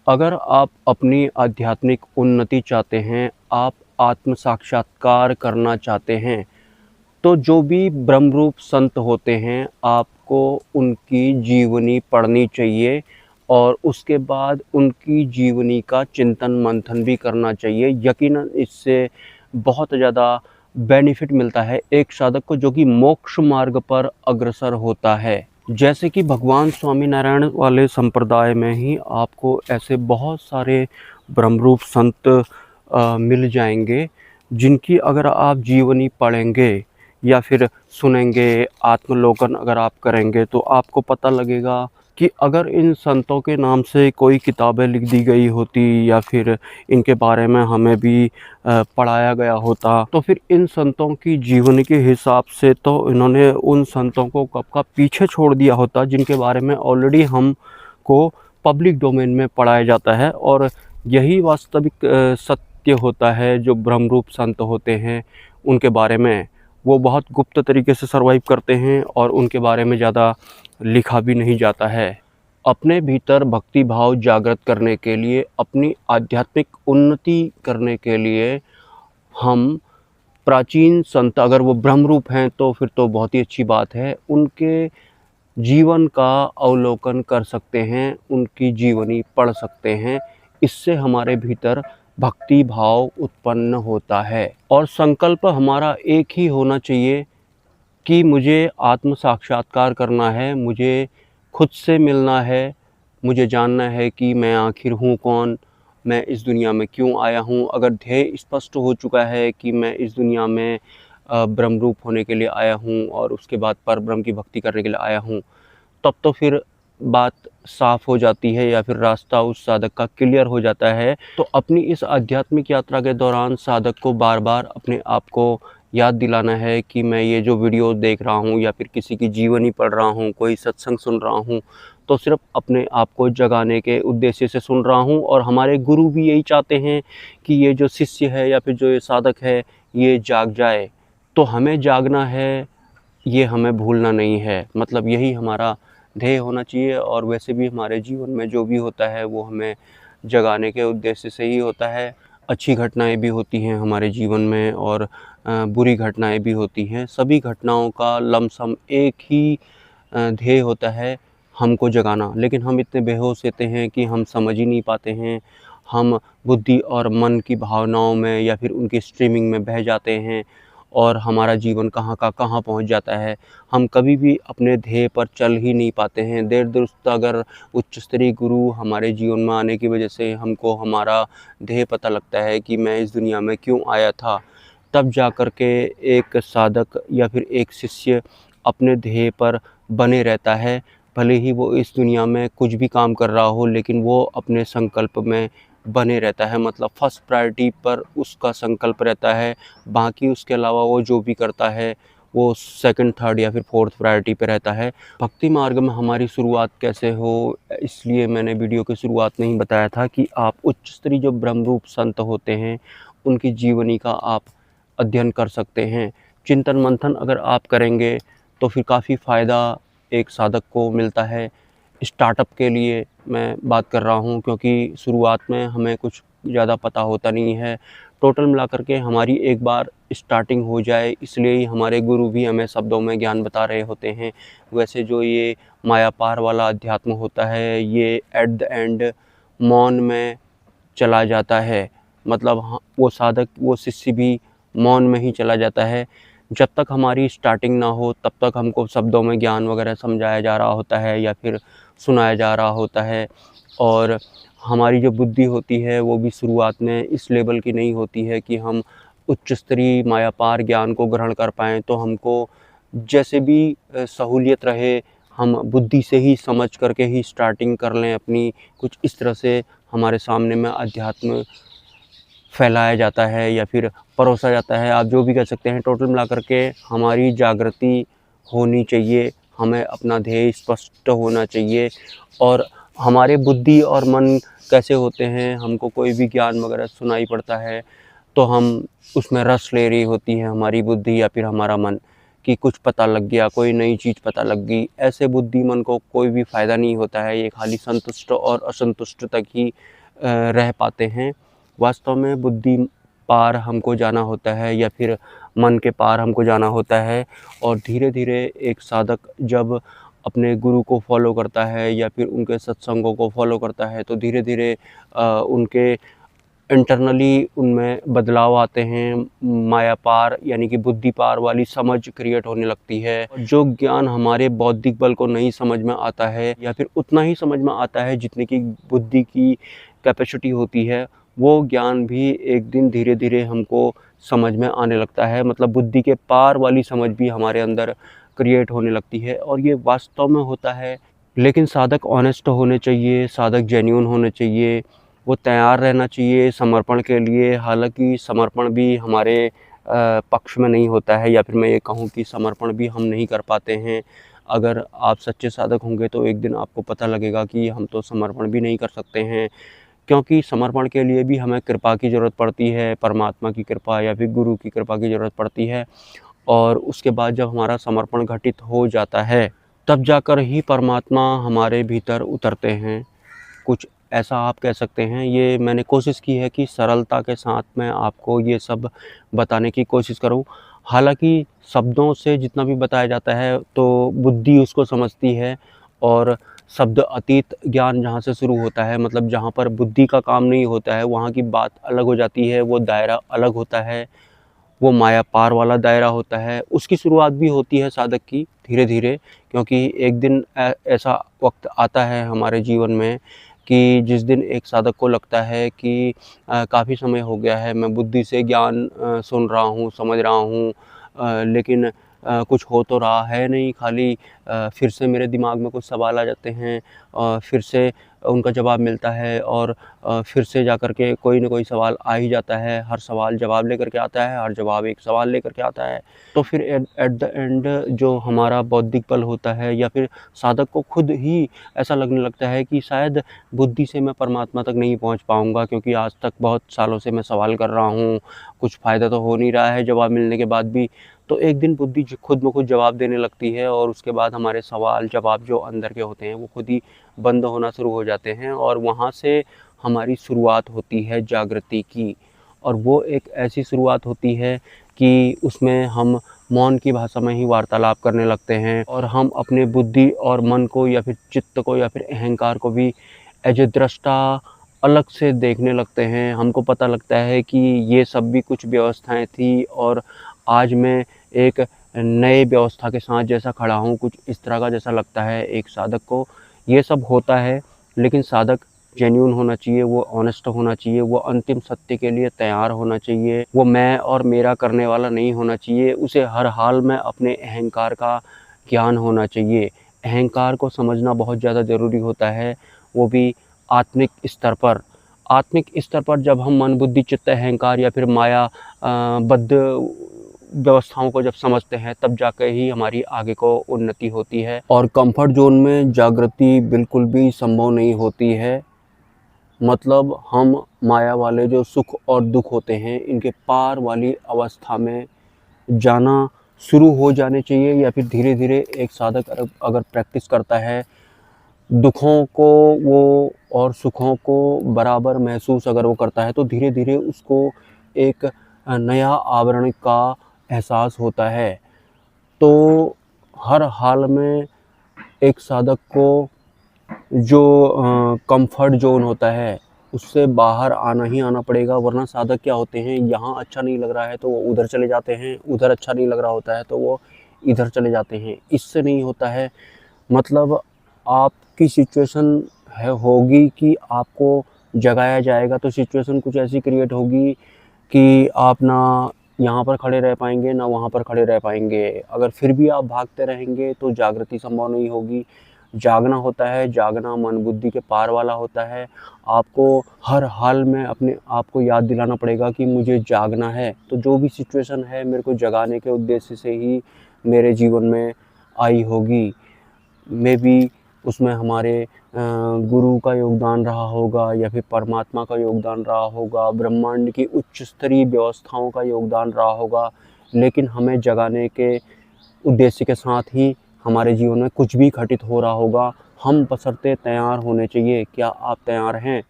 अगर आप अपनी आध्यात्मिक उन्नति चाहते हैं, आप आत्म साक्षात्कार करना चाहते हैं, तो जो भी ब्रह्मरूप संत होते हैं, आपको उनकी जीवनी पढ़नी चाहिए और उसके बाद उनकी जीवनी का चिंतन मंथन भी करना चाहिए। यकीनन इससे बहुत ज़्यादा बेनिफिट मिलता है एक साधक को जो कि मोक्ष मार्ग पर अग्रसर होता है। जैसे कि भगवान स्वामीनारायण वाले संप्रदाय में ही आपको ऐसे बहुत सारे ब्रह्मरूप संत मिल जाएंगे, जिनकी अगर आप जीवनी पढ़ेंगे या फिर सुनेंगे, आत्मलोकन अगर आप करेंगे, तो आपको पता लगेगा कि अगर इन संतों के नाम से कोई किताबें लिख दी गई होती या फिर इनके बारे में हमें भी पढ़ाया गया होता, तो फिर इन संतों की जीवनी के हिसाब से तो इन्होंने उन संतों को कब का पीछे छोड़ दिया होता, जिनके बारे में ऑलरेडी हमको पब्लिक डोमेन में पढ़ाया जाता है। और यही वास्तविक सत्य होता है। जो ब्रह्मरूप संत होते हैं, उनके बारे में वो बहुत गुप्त तरीके से सर्वाइव करते हैं और उनके बारे में ज़्यादा लिखा भी नहीं जाता है। अपने भीतर भक्ति भाव जागृत करने के लिए, अपनी आध्यात्मिक उन्नति करने के लिए हम प्राचीन संत, अगर वो ब्रह्मरूप हैं तो फिर तो बहुत ही अच्छी बात है, उनके जीवन का अवलोकन कर सकते हैं, उनकी जीवनी पढ़ सकते हैं। इससे हमारे भीतर भक्ति भाव उत्पन्न होता है और संकल्प हमारा एक ही होना चाहिए कि मुझे आत्म साक्षात्कार करना है, मुझे खुद से मिलना है, मुझे जानना है कि मैं आखिर हूँ कौन, मैं इस दुनिया में क्यों आया हूँ। अगर ध्येय स्पष्ट हो चुका है कि मैं इस दुनिया में ब्रह्मरूप होने के लिए आया हूँ और उसके बाद परब्रह्म की भक्ति करने के लिए आया हूँ, तब तो फिर बात साफ़ हो जाती है या फिर रास्ता उस साधक का क्लियर हो जाता है। तो अपनी इस आध्यात्मिक यात्रा के दौरान साधक को बार-बार अपने आप को याद दिलाना है कि मैं ये जो वीडियो देख रहा हूँ या फिर किसी की जीवनी पढ़ रहा हूँ, कोई सत्संग सुन रहा हूँ, तो सिर्फ़ अपने आप को जगाने के उद्देश्य से सुन रहा हूँ। और हमारे गुरु भी यही चाहते हैं कि ये जो शिष्य है या फिर जो ये साधक है, ये जाग जाए। तो हमें जागना है, ये हमें भूलना नहीं है। मतलब यही हमारा ध्येय होना चाहिए। और वैसे भी हमारे जीवन में जो भी होता है वो हमें जगाने के उद्देश्य से ही होता है। अच्छी घटनाएं भी होती हैं हमारे जीवन में और बुरी घटनाएं भी होती हैं। सभी घटनाओं का लमसम एक ही ध्येय होता है, हमको जगाना। लेकिन हम इतने बेहोश होते हैं कि हम समझ ही नहीं पाते हैं। हम बुद्धि और मन की भावनाओं में या फिर उनकी स्ट्रीमिंग में बह जाते हैं और हमारा जीवन कहाँ का कहाँ पहुँच जाता है। हम कभी भी अपने ध्येय पर चल ही नहीं पाते हैं। देर दुरुस्त अगर उच्च स्तरीय गुरु हमारे जीवन में आने की वजह से हमको हमारा ध्येय पता लगता है कि मैं इस दुनिया में क्यों आया था, तब जा कर के एक साधक या फिर एक शिष्य अपने ध्येय पर बने रहता है। भले ही वो इस दुनिया में कुछ भी काम कर रहा हो, लेकिन वो अपने संकल्प में बने रहता है। मतलब फर्स्ट प्रायोरिटी पर उसका संकल्प रहता है, बाकी उसके अलावा वो जो भी करता है वो सेकंड, थर्ड या फिर फोर्थ प्रायोरिटी पे रहता है। भक्ति मार्ग में हमारी शुरुआत कैसे हो, इसलिए मैंने वीडियो की शुरुआत में ही बताया था कि आप उच्च स्तरीय जो ब्रह्मरूप संत होते हैं, उनकी जीवनी का आप अध्ययन कर सकते हैं। चिंतन मंथन अगर आप करेंगे तो फिर काफ़ी फ़ायदा एक साधक को मिलता है। स्टार्टअप के लिए मैं बात कर रहा हूँ, क्योंकि शुरुआत में हमें कुछ ज़्यादा पता होता नहीं है। टोटल मिला कर के हमारी एक बार स्टार्टिंग हो जाए, इसलिए ही हमारे गुरु भी हमें शब्दों में ज्ञान बता रहे होते हैं। वैसे जो ये माया पार वाला अध्यात्म होता है, ये एट द एंड मौन में चला जाता है। मतलब वो साधक, वो शिष्य भी मौन में ही चला जाता है। जब तक हमारी स्टार्टिंग ना हो, तब तक हमको शब्दों में ज्ञान वगैरह समझाया जा रहा होता है या फिर सुनाया जा रहा होता है। और हमारी जो बुद्धि होती है वो भी शुरुआत में इस लेवल की नहीं होती है कि हम उच्च स्तरीय माया पार ज्ञान को ग्रहण कर पाएँ। तो हमको जैसे भी सहूलियत रहे, हम बुद्धि से ही समझ करके ही स्टार्टिंग कर लें अपनी। कुछ इस तरह से हमारे सामने में अध्यात्म फैलाया जाता है या फिर परोसा जाता है, आप जो भी कह सकते हैं। टोटल मिला कर के हमारी जागृति होनी चाहिए, हमें अपना ध्येय स्पष्ट होना चाहिए। और हमारे बुद्धि और मन कैसे होते हैं, हमको कोई भी ज्ञान वगैरह सुनाई पड़ता है तो हम उसमें रस ले रही होती है हमारी बुद्धि या फिर हमारा मन, कि कुछ पता लग गया, कोई नई चीज़ पता लग गई। ऐसे बुद्धिमान को कोई भी फ़ायदा नहीं होता है, ये खाली संतुष्ट और असंतुष्ट तक ही रह पाते हैं। वास्तव में बुद्धि पार हमको जाना होता है या फिर मन के पार हमको जाना होता है। और धीरे-धीरे एक साधक जब अपने गुरु को फ़ॉलो करता है या फिर उनके सत्संगों को फ़ॉलो करता है, तो धीरे-धीरे उनके इंटरनली उनमें बदलाव आते हैं। माया पार यानी कि बुद्धि पार वाली समझ क्रिएट होने लगती है। जो ज्ञान हमारे बौद्धिक बल को नहीं समझ में आता है या फिर उतना ही समझ में आता है जितने की बुद्धि की कैपेसिटी होती है, वो ज्ञान भी एक दिन धीरे-धीरे हमको समझ में आने लगता है। मतलब बुद्धि के पार वाली समझ भी हमारे अंदर क्रिएट होने लगती है और ये वास्तव में होता है। लेकिन साधक ऑनेस्ट होने चाहिए, साधक जेन्युइन होने चाहिए, वो तैयार रहना चाहिए समर्पण के लिए। हालाँकि समर्पण भी हमारे पक्ष में नहीं होता है, या फिर मैं ये कहूँ कि समर्पण भी हम नहीं कर पाते हैं। अगर आप सच्चे साधक होंगे तो एक दिन आपको पता लगेगा कि हम तो समर्पण भी नहीं कर सकते हैं, क्योंकि समर्पण के लिए भी हमें कृपा की ज़रूरत पड़ती है, परमात्मा की कृपा या फिर गुरु की कृपा की ज़रूरत पड़ती है। और उसके बाद जब हमारा समर्पण घटित हो जाता है, तब जाकर ही परमात्मा हमारे भीतर उतरते हैं। कुछ ऐसा आप कह सकते हैं। ये मैंने कोशिश की है कि सरलता के साथ मैं आपको ये सब बताने की कोशिश करूं। हालांकि शब्दों से जितना भी बताया जाता है तो बुद्धि उसको समझती है, और शब्द अतीत ज्ञान जहाँ से शुरू होता है, मतलब जहाँ पर बुद्धि का काम नहीं होता है, वहाँ की बात अलग हो जाती है, वो दायरा अलग होता है, वो माया पार वाला दायरा होता है। उसकी शुरुआत भी होती है साधक की धीरे-धीरे, क्योंकि एक दिन ऐसा वक़्त आता है हमारे जीवन में कि जिस दिन एक साधक को लगता है कि काफ़ी समय हो गया है, मैं बुद्धि से ज्ञान सुन रहा हूँ, समझ रहा हूँ, लेकिन कुछ हो तो रहा है नहीं, खाली फिर से मेरे दिमाग में कुछ सवाल आ जाते हैं, फिर से उनका जवाब मिलता है, और फिर से जाकर के कोई ना कोई सवाल आ ही जाता है। हर सवाल जवाब लेकर के आता है, हर जवाब एक सवाल लेकर के आता है। तो फिर एट एट द एंड जो हमारा बौद्धिक बल होता है, या फिर साधक को खुद ही ऐसा लगने लगता है कि शायद बुद्धि से मैं परमात्मा तक नहीं पहुंच पाऊंगा, क्योंकि आज तक बहुत सालों से मैं सवाल कर रहा हूं, कुछ फ़ायदा तो हो नहीं रहा है जवाब मिलने के बाद भी। तो एक दिन बुद्धि खुद ब खुद जवाब देने लगती है, और उसके बाद हमारे सवाल जवाब जो अंदर के होते हैं वो खुद ही बंद होना शुरू हो जाते हैं, और वहाँ से हमारी शुरुआत होती है जागृति की। और वो एक ऐसी शुरुआत होती है कि उसमें हम मौन की भाषा में ही वार्तालाप करने लगते हैं, और हम अपने बुद्धि और मन को या फिर चित्त को या फिर अहंकार को भी एज ए दृष्टा अलग से देखने लगते हैं। हमको पता लगता है कि ये सब भी कुछ व्यवस्थाएं थी, और आज मैं एक नए व्यवस्था के साथ जैसा खड़ा हूँ, कुछ इस तरह का जैसा लगता है एक साधक को। ये सब होता है, लेकिन साधक जेन्युइन होना चाहिए, वो ऑनेस्ट होना चाहिए, वो अंतिम सत्य के लिए तैयार होना चाहिए, वो मैं और मेरा करने वाला नहीं होना चाहिए। उसे हर हाल में अपने अहंकार का ज्ञान होना चाहिए। अहंकार को समझना बहुत ज़्यादा ज़रूरी होता है, वो भी आत्मिक स्तर पर। आत्मिक स्तर पर जब हम मन बुद्धि चित्त अहंकार या फिर माया बद्ध व्यवस्थाओं को जब समझते हैं, तब जाकर ही हमारी आगे को उन्नति होती है। और कंफर्ट जोन में जागृति बिल्कुल भी संभव नहीं होती है। मतलब हम माया वाले जो सुख और दुख होते हैं, इनके पार वाली अवस्था में जाना शुरू हो जाने चाहिए, या फिर धीरे धीरे एक साधक अगर प्रैक्टिस करता है, दुखों को वो और सुखों को बराबर महसूस अगर वो करता है, तो धीरे धीरे उसको एक नया आवरण का एहसास होता है। तो हर हाल में एक साधक को जो कंफर्ट जोन होता है, उससे बाहर आना ही आना पड़ेगा। वरना साधक क्या होते हैं, यहाँ अच्छा नहीं लग रहा है तो वो उधर चले जाते हैं, उधर अच्छा नहीं लग रहा होता है तो वो इधर चले जाते हैं। इससे नहीं होता है। मतलब आपकी सिचुएशन होगी कि आपको जगाया जाएगा, तो सिचुएशन कुछ ऐसी क्रिएट होगी कि आप ना यहाँ पर खड़े रह पाएंगे, ना वहाँ पर खड़े रह पाएंगे। अगर फिर भी आप भागते रहेंगे तो जागृति संभव नहीं होगी। जागना होता है, जागना मन बुद्धि के पार वाला होता है। आपको हर हाल में अपने आप को याद दिलाना पड़ेगा कि मुझे जागना है। तो जो भी सिचुएशन है, मेरे को जगाने के उद्देश्य से ही मेरे जीवन में आई होगी। मे बी उसमें हमारे गुरु का योगदान रहा होगा, या फिर परमात्मा का योगदान रहा होगा, ब्रह्मांड की उच्च स्तरीय व्यवस्थाओं का योगदान रहा होगा। लेकिन हमें जगाने के उद्देश्य के साथ ही हमारे जीवन में कुछ भी घटित हो रहा होगा, हम बशर्ते तैयार होने चाहिए। क्या आप तैयार हैं?